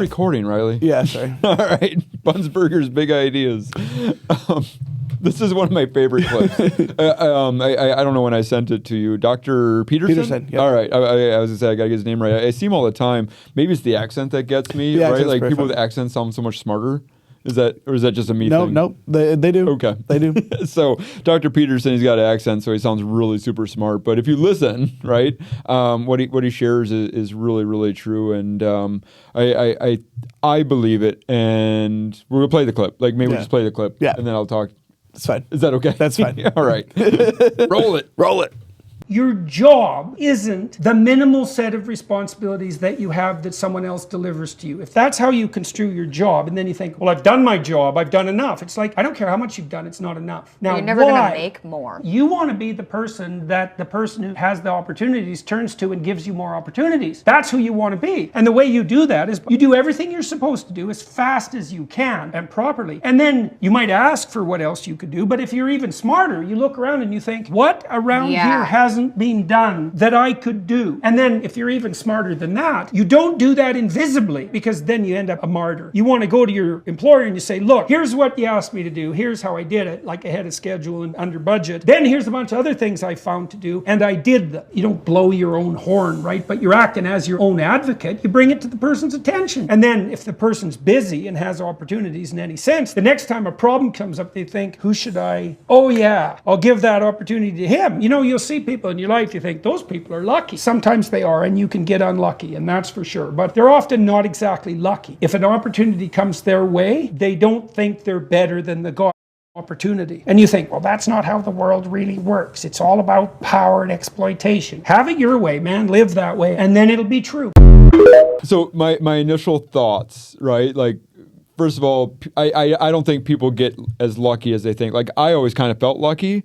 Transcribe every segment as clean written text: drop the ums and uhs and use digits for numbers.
recording, Riley. Yeah, sorry. All right. Bunsberger's Big Ideas. This is one of my favorite clips. I don't know when I sent it to you. Dr. Peterson? Peterson, yep. All right. I was going to say, I got to get his name right. I see him all the time. Maybe it's the accent that gets me, Yeah, right? Like very people funny. with accents sound so much smarter. Is that just a me thing? Nope. They do. Okay. They do. So Dr. Peterson, he's got an accent, so he sounds really super smart. But if you listen, right, what he shares is really, really true, and I believe it. And we're gonna play the clip. Like maybe we'll just play the clip, and then I'll talk. It's fine. Is that okay? That's fine. All right. Roll it. Roll it. Your job isn't the minimal set of responsibilities that you have that someone else delivers to you. If that's how you construe your job, and then you think, well, I've done my job, I've done enough. It's like, I don't care how much you've done, it's not enough. Now, you're never going to make more. You want to be the person that the person who has the opportunities turns to and gives you more opportunities. That's who you want to be. And the way you do that is you do everything you're supposed to do as fast as you can and properly. And then you might ask for what else you could do, but if you're even smarter, you look around and you think, what around here hasn't been done that I could do? And then if you're even smarter than that, you don't do that invisibly, because then you end up a martyr. You want to go to your employer and you say, look, here's what you asked me to do. Here's how I did it, like ahead of schedule and under budget. Then here's a bunch of other things I found to do, and I did them. You don't blow your own horn, right? But you're acting as your own advocate. You bring it to the person's attention. And then if the person's busy and has opportunities in any sense, the next time a problem comes up, they think, who should I? Oh yeah, I'll give that opportunity to him. You know, you'll see people in your life, you think those people are lucky. Sometimes they are, and you can get unlucky, and that's for sure. But they're often not exactly lucky. If an opportunity comes their way, they don't think they're better than the guy opportunity. And you think, well, that's not how the world really works. It's all about power and exploitation. Have it your way, man. Live that way, and then it'll be true. So my initial thoughts, right? Like, first of all, I don't think people get as lucky as they think. Like, I always kind of felt lucky.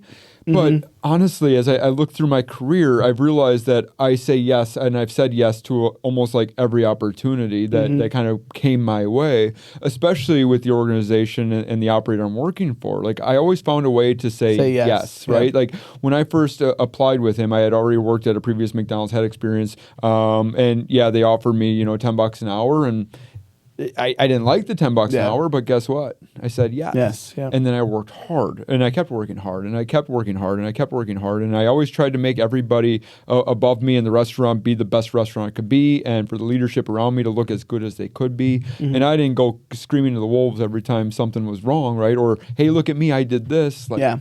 But honestly, as I look through my career, I've realized that I say yes, and I've said yes to almost like every opportunity that kind of came my way, especially with the organization and the operator I'm working for. Like, I always found a way to say yes, right? Like, when I first applied with him, I had already worked at a previous McDonald's, had experience, and yeah, they offered me, $10 an hour, and I didn't like the $10 an hour, but guess what? I said yes. And then I worked hard, and I kept working hard, and I kept working hard, and I kept working hard, and I always tried to make everybody above me in the restaurant be the best restaurant it could be, and for the leadership around me to look as good as they could be. And I didn't go screaming to the wolves every time something was wrong, right? Or, hey, look at me, I did this. Like,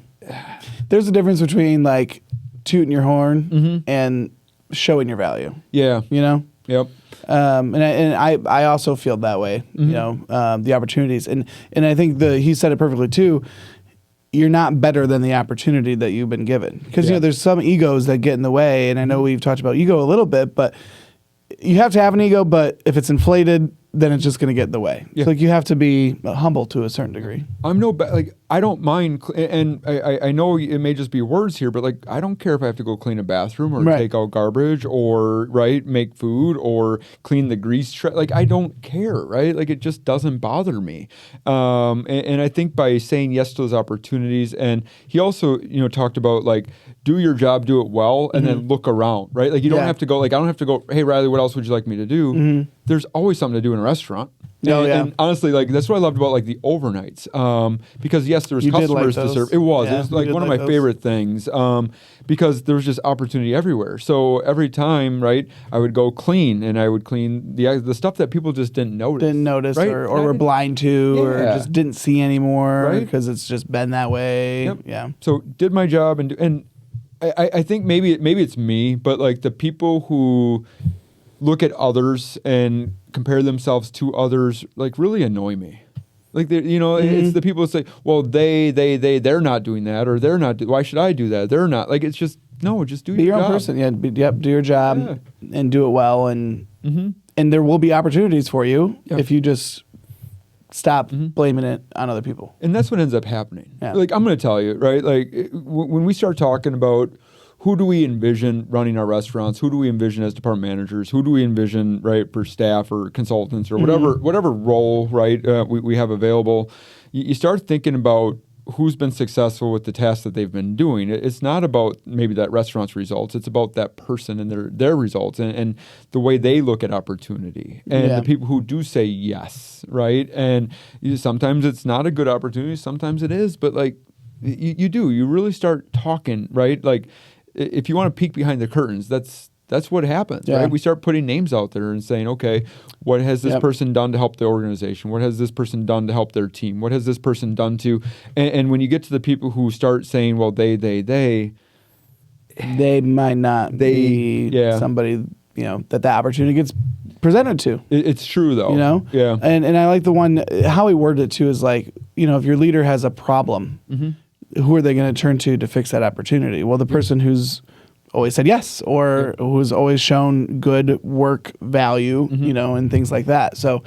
There's a difference between like tooting your horn and showing your value. Yeah. You know? Yep. And I also feel that way, the opportunities. And I think he said it perfectly too. You're not better than the opportunity that you've been given. Because, there's some egos that get in the way. And I know we've talked about ego a little bit, but you have to have an ego, but if it's inflated, then it's just going to get in the way. So like, you have to be humble to a certain degree. I'm like, I don't mind, and I know it may just be words here, but like, I don't care if I have to go clean a bathroom or take out garbage or, make food or clean the grease like, I don't care, right? Like, it just doesn't bother me. And I think by saying yes to those opportunities, and he also, talked about like, do your job, do it well, and then look around, right? Like, you don't have to go, like, I don't have to go, hey, Riley, what else would you like me to do? There's always something to do in a restaurant. And honestly, like, that's what I loved about like the overnights, because yes, there was customers to serve. It was like one of my favorite things, because there was just opportunity everywhere. So every time, I would go clean, and I would clean the stuff that people just didn't notice, right? or were blind to, or just didn't see anymore, because it's just been that way. Yeah. So did my job, and I think maybe it's me, but like the people who look at others and compare themselves to others, like, really annoy me. Like, it's the people that say, well, they're not doing that, or they're not, why should I do that? They're not. Like, it's just, no, just do your job. Be your own person. Do your job and do it well. And there will be opportunities for you if you just stop blaming it on other people. And that's what ends up happening. Yeah. Like, I'm going to tell you, right? Like, when we start talking about who do we envision running our restaurants? Who do we envision as department managers? Who do we envision, for staff or consultants or whatever role, we have available? You start thinking about who's been successful with the tasks that they've been doing. It's not about maybe that restaurant's results. It's about that person and their results and the way they look at opportunity and the people who do say yes, right? And sometimes it's not a good opportunity. Sometimes it is, but like you really start talking, right? Like if you want to peek behind the curtains, that's what happens, right? We start putting names out there and saying, okay, what has this person done to help the organization? What has this person done to help their team? What has this person done to? And when you get to the people who start saying, well, they might not be somebody, that opportunity gets presented to. It's true, though. Yeah. And I like the one, how he worded it too is like, if your leader has a problem, who are they going to turn to fix that opportunity? Well, the person who's always said yes, or who's always shown good work value, and things like that. So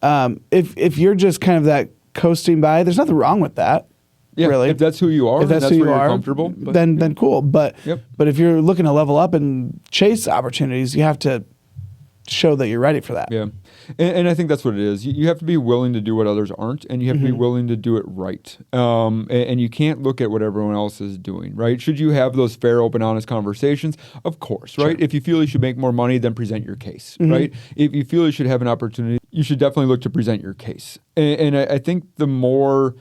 if you're just kind of that coasting by, there's nothing wrong with that. Yeah, really. If that's who you are, if that's who you you're are, comfortable, then cool. But if you're looking to level up and chase opportunities, you have to show that you're ready for that. Yeah. And I think that's what it is. You have to be willing to do what others aren't, and you have to be willing to do it right. And you can't look at what everyone else is doing, right? Should you have those fair, open, honest conversations? Of course, right? If you feel you should make more money, then present your case, right? If you feel you should have an opportunity, you should definitely look to present your case. And I think the more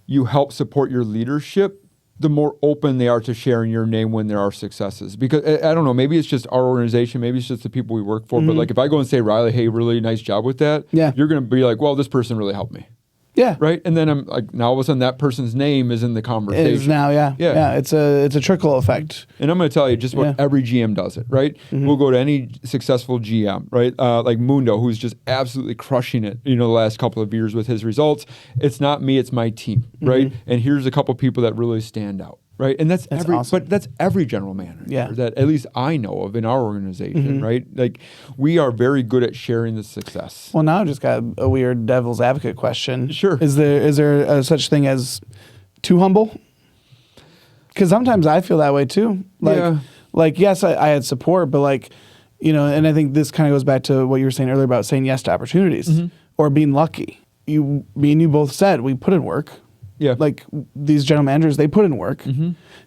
you help support your leadership, the more open they are to sharing your name when there are successes. Because I don't know, maybe it's just our organization, maybe it's just the people we work for. But like if I go and say, Riley, hey, really nice job with that, you're going to be like, well, this person really helped me. Yeah. Right. And then I'm like, now all of a sudden that person's name is in the conversation. It is now, yeah. It's a trickle effect. And I'm going to tell you just what every GM does it, right? We'll go to any successful GM, right? Like Mundo, who's just absolutely crushing it, the last couple of years with his results. It's not me, it's my team, right? And here's a couple people that really stand out. Right. And that's awesome. But that's every general manager that at least I know of in our organization, right? Like we are very good at sharing the success. Well, now I just got a weird devil's advocate question. Sure. Is there a such thing as too humble? Because sometimes I feel that way too. Like yes, I had support, but like, and I think this kind of goes back to what you were saying earlier about saying yes to opportunities or being lucky. Me and you both said we put in work. Yeah. Like these general managers, they put in work.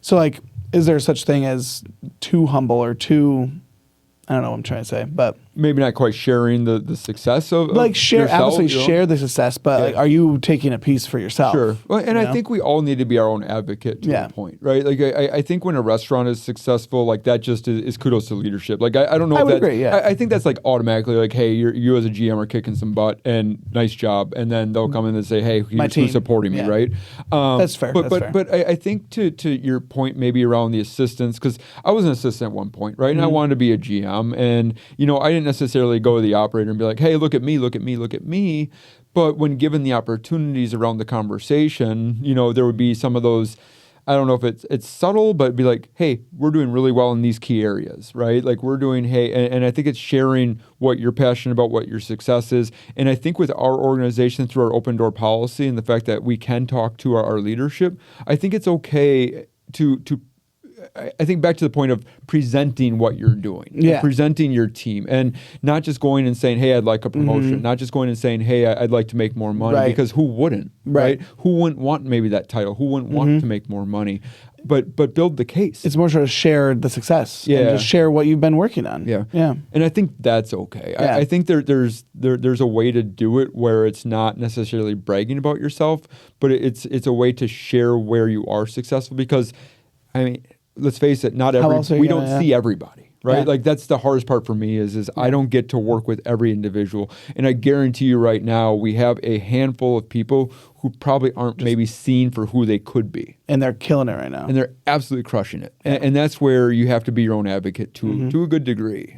So like, is there such thing as too humble or too, I don't know what I'm trying to say, but maybe not quite sharing the success of like share yourself, obviously share the success, but like, are you taking a piece for yourself? Sure. Well, and I think we all need to be our own advocate to a point, right? Like I think when a restaurant is successful, like that just is kudos to leadership. Like I don't know. I would agree. Yeah. I think that's like automatically like, hey, you as a GM are kicking some butt and nice job, and then they'll come in and say, hey, who's supporting me, right? That's fair. But I think to your point, maybe around the assistants, because I was an assistant at one point, right? And I wanted to be a GM, and I didn't necessarily go to the operator and be like, hey, look at me, look at me, look at me. But when given the opportunities around the conversation, there would be some of those, I don't know if it's subtle, but it'd be like, hey, we're doing really well in these key areas, right? Like we're doing, and I think it's sharing what you're passionate about, what your success is. And I think with our organization, through our open door policy and the fact that we can talk to our leadership, I think it's okay to I think back to the point of presenting what you're doing, presenting your team, and not just going and saying, hey, I'd like a promotion, not just going and saying, hey, I'd like to make more money, because who wouldn't, right? Who wouldn't want maybe that title? Who wouldn't want to make more money? But build the case. It's more sort of share the success. And just share what you've been working on. Yeah. And I think that's okay. I think there's a way to do it where it's not necessarily bragging about yourself, but it's a way to share where you are successful, because let's face it, we don't see everybody, right? Yeah. Like that's the hardest part for me is I don't get to work with every individual. And I guarantee you right now, we have a handful of people who probably aren't maybe seen for who they could be. And they're killing it right now. And they're absolutely crushing it. Yeah. And that's where you have to be your own advocate to a good degree.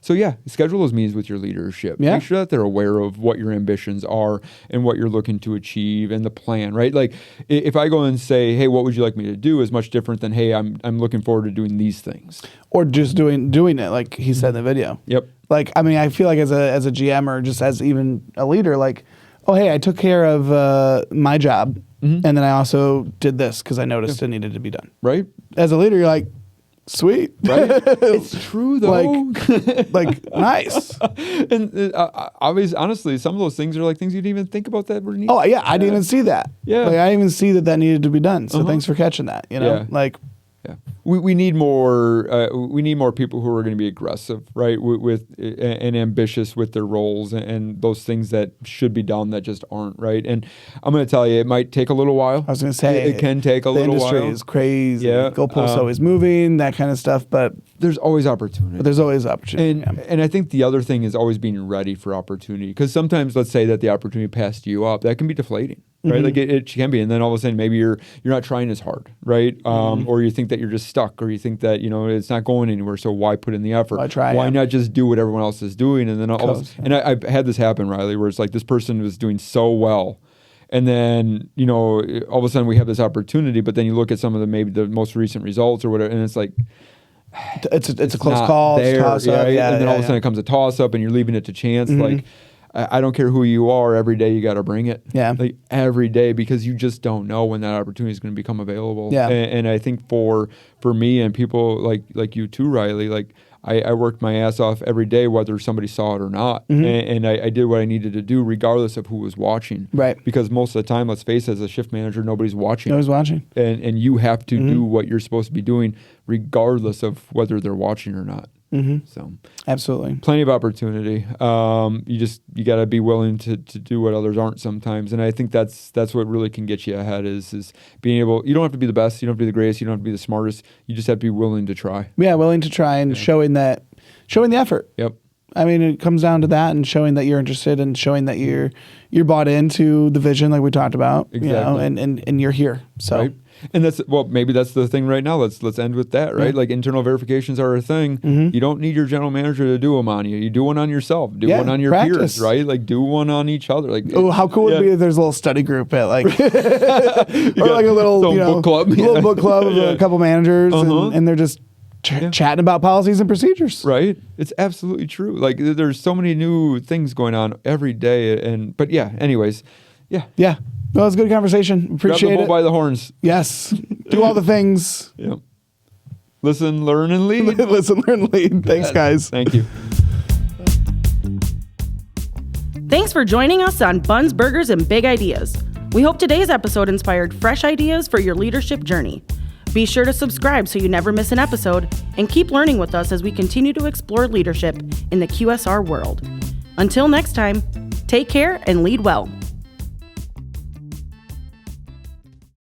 So schedule those meetings with your leadership. Yeah. Make sure that they're aware of what your ambitions are and what you're looking to achieve and the plan, right? Like if I go and say, hey, what would you like me to do, is much different than, hey, I'm looking forward to doing these things. Or just doing it like he said in the video. Yep. Like, I feel like as a GM or just as even a leader, like, oh, hey, I took care of my job, and then I also did this because I noticed it needed to be done. Right. As a leader, you're like, Sweet. Right? It's true though. Like nice. And obviously, honestly, some of those things are like things you didn't even think about that were needed. Oh yeah, I didn't even see that. Yeah. Like I didn't even see that needed to be done. So thanks for catching that. You know, Yeah. like. Yeah, we need more. We need more people who are going to be aggressive, right? With and ambitious with their roles and those things that should be done that just aren't, right? And I'm going to tell you, it might take a little while. I was going to say it can take a little while. The industry is crazy. Yeah, goalposts always moving, that kind of stuff. But there's always opportunity. there's always opportunity. And I think the other thing is always being ready for opportunity, because sometimes, let's say that the opportunity passed you up, that can be deflating. Right, like it can be, and then all of a sudden maybe you're not trying as hard, right? Or you think that you're just stuck, or you think that it's not going anywhere. So why put in the effort? Why try? Why not just do what everyone else is doing? And then I've had this happen, Riley, where it's like this person was doing so well, and then all of a sudden we have this opportunity, but then you look at some of the most recent results or whatever, and it's like. It's a close call. There, it's a toss up. and then all of a sudden it comes a toss up, and you're leaving it to chance. Like, I don't care who you are. Every day you got to bring it. Yeah. Like every day, because you just don't know when that opportunity is going to become available. Yeah. And I think for me and people like you too, Riley, like I worked my ass off every day, whether somebody saw it or not. And I did what I needed to do, regardless of who was watching. Right. Because most of the time, let's face it, as a shift manager, nobody's watching. Nobody's watching. And you have to do what you're supposed to be doing, regardless of whether they're watching or not. So absolutely, plenty of opportunity. You got to be willing to do what others aren't sometimes, and I think that's what really can get you ahead is being able. You don't have to be the best, you don't have to be the greatest, you don't have to be the smartest. You just have to be willing to try. Yeah, willing to try and showing the effort. Yep. I mean, it comes down to that, and showing that you're interested, and showing that you're bought into the vision, like we talked about. Exactly. And you're here. So. Right. And maybe that's the thing right now. Let's end with that, right? Like internal verifications are a thing. You don't need your general manager to do them on you. You do one on yourself. Do one on your peers, right? Like do one on each other. Like how cool would it be if there's a little study group at like, or like a little book club, little book club of a couple managers, and they're just chatting about policies and procedures. Right. It's absolutely true. Like there's so many new things going on every day, anyways. Yeah. Well, it's a good conversation. Appreciate Grab the it. bull by the horns. Yes. Do all the things. Yep. Listen, learn, and lead. Listen, learn, lead. Thanks, guys. Thank you. Thanks for joining us on Buns, Burgers, and Big Ideas. We hope today's episode inspired fresh ideas for your leadership journey. Be sure to subscribe so you never miss an episode, and keep learning with us as we continue to explore leadership in the QSR world. Until next time, take care and lead well.